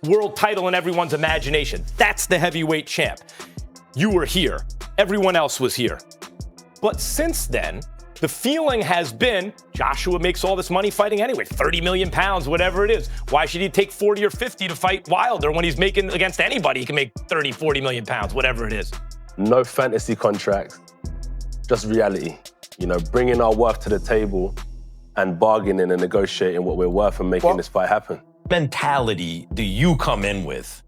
world title in everyone's imagination. That's the heavyweight champ. You were here. Everyone else was here. But since then, the feeling has been Joshua makes all this money fighting anyway, 30 million pounds, whatever it is. Why should he take 40 or 50 to fight Wilder when he's making against anybody? He can make 30, 40 million pounds, whatever it is. No fantasy contracts, just reality. You know, bringing our worth to the table and bargaining and negotiating what we're worth and making this fight happen. Mentality do you come in with?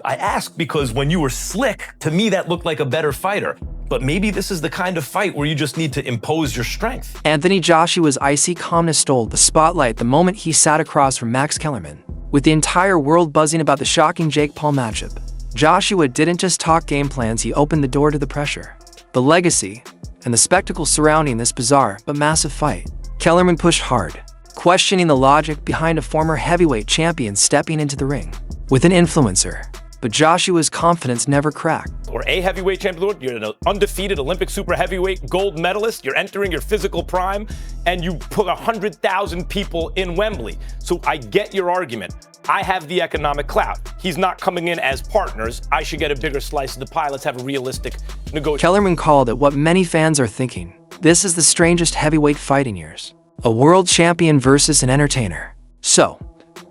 I ask because when you were slick, to me that looked like a better fighter. But maybe this is the kind of fight where you just need to impose your strength. Anthony Joshua's icy calmness stole the spotlight the moment he sat across from Max Kellerman, with the entire world buzzing about the shocking Jake Paul matchup. Joshua didn't just talk game plans, he opened the door to the pressure, the legacy, and the spectacle surrounding this bizarre but massive fight. Kellerman pushed hard, questioning the logic behind a former heavyweight champion stepping into the ring with an influencer. But Joshua's confidence never cracked. Or a heavyweight champion, you're an undefeated Olympic super heavyweight gold medalist, you're entering your physical prime, and you put 100,000 people in Wembley. So I get your argument. I have the economic clout. He's not coming in as partners. I should get a bigger slice of the pie. Let's have a realistic negotiation. Kellerman called it what many fans are thinking. This is the strangest heavyweight fight in years. A world champion versus an entertainer. So,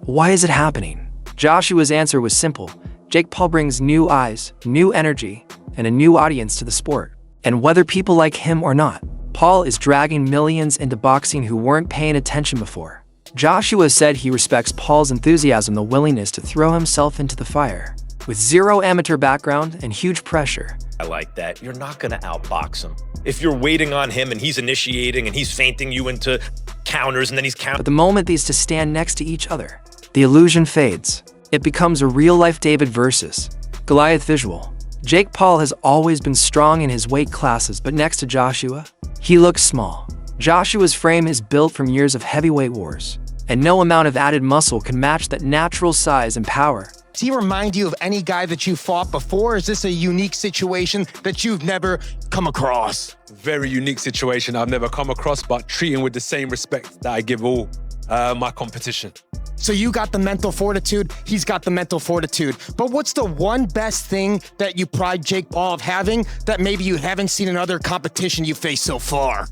why is it happening? Joshua's answer was simple. Jake Paul brings new eyes, new energy, and a new audience to the sport. And whether people like him or not, Paul is dragging millions into boxing who weren't paying attention before. Joshua said he respects Paul's enthusiasm, the willingness to throw himself into the fire. With zero amateur background and huge pressure. I like that. You're not going to outbox him. If you're waiting on him and he's initiating and he's feinting you into counters and then he's But the moment these two stand next to each other, the illusion fades. It becomes a real-life David versus Goliath visual. Jake Paul has always been strong in his weight classes, but next to Joshua, he looks small. Joshua's frame is built from years of heavyweight wars, and no amount of added muscle can match that natural size and power. Does he remind you of any guy that you fought before? Is this a unique situation that you've never come across? Very unique situation I've never come across, but treating with the same respect that I give all my competition. So you got the mental fortitude, he's got the mental fortitude. But what's the one best thing that you pride Jake Paul of having that maybe you haven't seen in other competition you faced so far?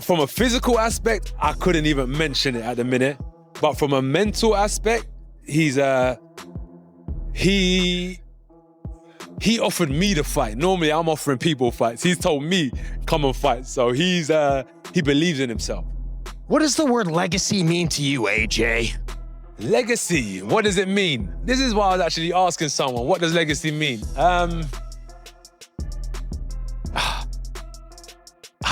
From a physical aspect, I couldn't even mention it at the minute. But from a mental aspect, he offered me to fight. Normally, I'm offering people fights. He's told me, come and fight. So he believes in himself. What does the word legacy mean to you, AJ? Legacy, what does it mean? This is why I was actually asking someone, what does legacy mean? I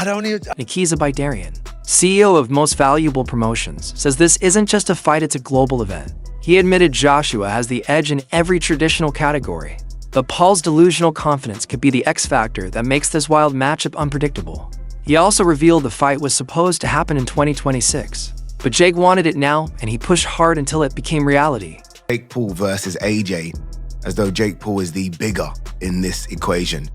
don't even... Nikiza Baidarian, CEO of Most Valuable Promotions, says this isn't just a fight, it's a global event. He admitted Joshua has the edge in every traditional category, but Paul's delusional confidence could be the X factor that makes this wild matchup unpredictable. He also revealed the fight was supposed to happen in 2026, but Jake wanted it now, and he pushed hard until it became reality. Jake Paul versus AJ, as though Jake Paul is the bigger in this equation.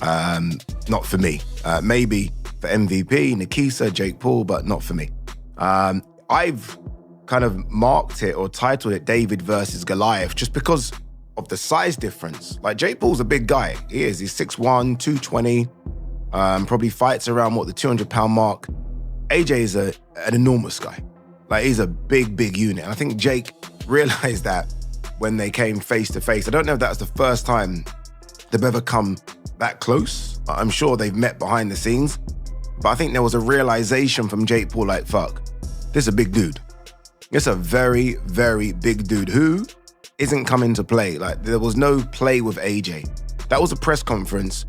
Not for me. Maybe for MVP, Nikisa, Jake Paul, but not for me. I've kind of marked it or titled it David versus Goliath just because of the size difference. Like, Jake Paul's a big guy. He is. He's 6'1", 220. Probably fights around, the 200-pound mark. AJ is an enormous guy. Like, he's a big, big unit. And I think Jake realized that when they came face to face. I don't know if that's the first time they've ever come that close. I'm sure they've met behind the scenes. But I think there was a realization from Jake Paul, like, fuck, this is a big dude. It's a very, very big dude who isn't coming to play. Like, there was no play with AJ. That was a press conference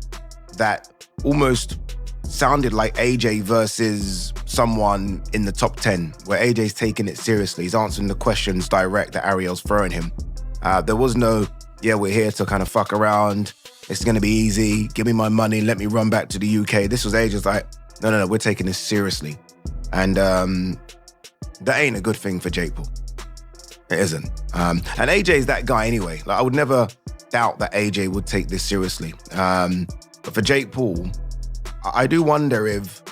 that almost sounded like AJ versus someone in the top 10, where AJ's taking it seriously. He's answering the questions direct that Ariel's throwing him. There was no, yeah, we're here to kind of fuck around. It's going to be easy. Give me my money. Let me run back to the UK. This was AJ's like, no, we're taking this seriously. And that ain't a good thing for Jake Paul. It isn't. And AJ's that guy anyway. Like, I would never doubt that AJ would take this seriously. But for Jake Paul, I do wonder if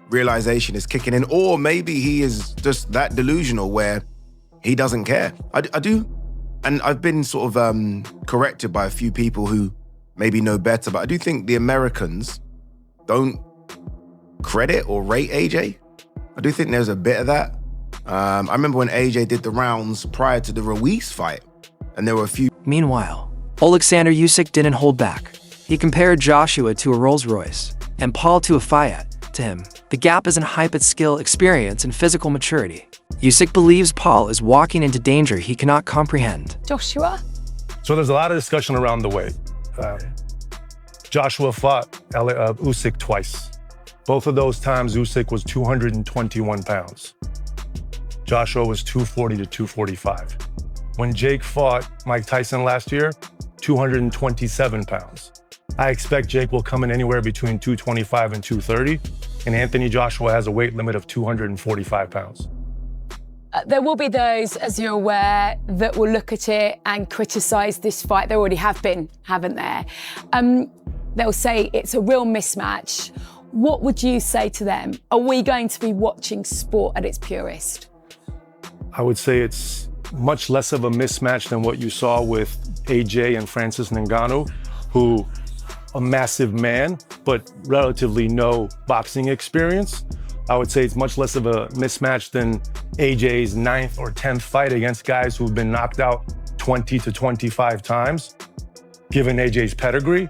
realization is kicking in, or maybe he is just that delusional where he doesn't care. I do and I've been sort of corrected by a few people who maybe know better, but I do think the Americans don't credit or rate AJ. I do think there's a bit of that. I remember when AJ did the rounds prior to the Ruiz fight, and there were a few. Meanwhile, Alexander Usyk didn't hold back. He compared Joshua to a Rolls Royce and Paul to a Fiat. To him, the gap is in height, skill, experience, and physical maturity. Usyk believes Paul is walking into danger he cannot comprehend. Joshua? So there's a lot of discussion around the weight. Joshua fought Usyk twice. Both of those times, Usyk was 221 pounds. Joshua was 240 to 245. When Jake fought Mike Tyson last year, 227 pounds. I expect Jake will come in anywhere between 225 and 230, and Anthony Joshua has a weight limit of 245 pounds. There will be those, as you're aware, that will look at it and criticise this fight. There already have been, haven't there? They'll say it's a real mismatch. What would you say to them? Are we going to be watching sport at its purest? I would say it's much less of a mismatch than what you saw with AJ and Francis Ngannou, who a massive man, but relatively no boxing experience. I would say it's much less of a mismatch than AJ's 9th or 10th fight against guys who've been knocked out 20 to 25 times. Given AJ's pedigree,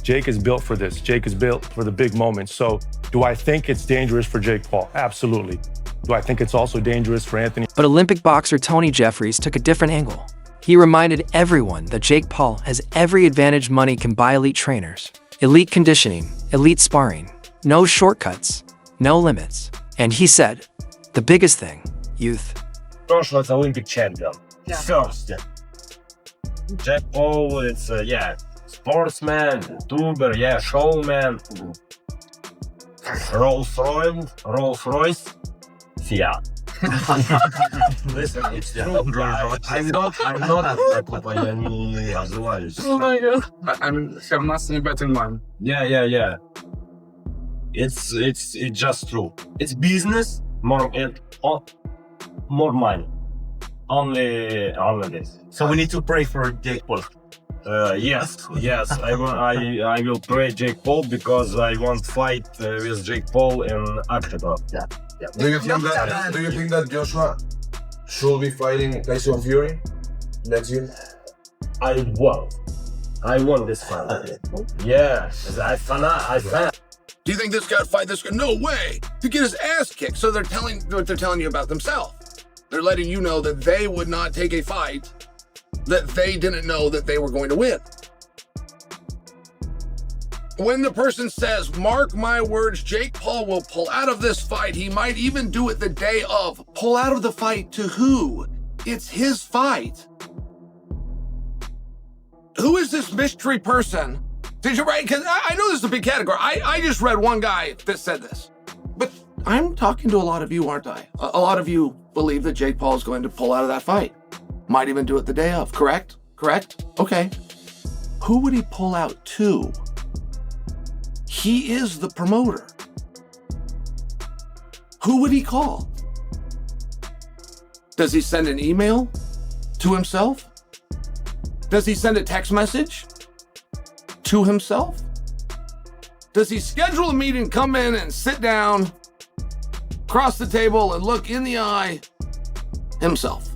Jake is built for this. Jake is built for the big moments. So do I think it's dangerous for Jake Paul? Absolutely. Do I think it's also dangerous for Anthony? But Olympic boxer Tony Jeffries took a different angle. He reminded everyone that Jake Paul has every advantage money can buy: elite trainers, elite conditioning, elite sparring, no shortcuts, no limits. And he said, the biggest thing, youth. Joshua's Olympic champion. First. Jake Paul is, sportsman, YouTuber, showman. Rolls Royce, Fiat. Listen, it's true. I'm not Oh my god. I'm have nothing better in mind. Yeah. It's just true. It's business, more money. Only this. So we need to pray for Jake Paul. Yes. I will pray Jake Paul because I want to fight with Jake Paul in octagon. Yeah. Do you think that Joshua should be fighting Tyson Fury next year? I want this fight. Yeah, I fan. Do you think this guy fight this guy? No way! To get his ass kicked. So they're telling what they're telling you about themselves. They're letting you know that they would not take a fight that they didn't know that they were going to win. When the person says, mark my words, Jake Paul will pull out of this fight, he might even do it the day of. Pull out of the fight to who? It's his fight. Who is this mystery person? Did you write? Because I know this is a big category. I just read one guy that said this. But I'm talking to a lot of you, aren't I? A lot of you believe that Jake Paul is going to pull out of that fight. Might even do it the day of, correct? Correct? Okay. Who would he pull out to? He is the promoter. Who would he call? Does he send an email to himself? Does he send a text message to himself? Does he schedule a meeting, come in and sit down, across the table and look in the eye himself?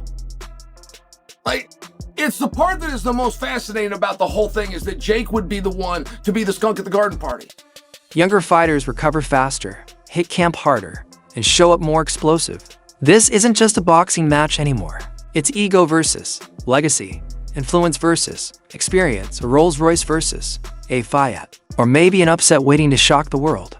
Like, it's the part that is the most fascinating about the whole thing is that Jake would be the one to be the skunk at the garden party. Younger fighters recover faster, hit camp harder, and show up more explosive. This isn't just a boxing match anymore. It's ego versus legacy, influence versus experience, a Rolls Royce versus a Fiat, or maybe an upset waiting to shock the world.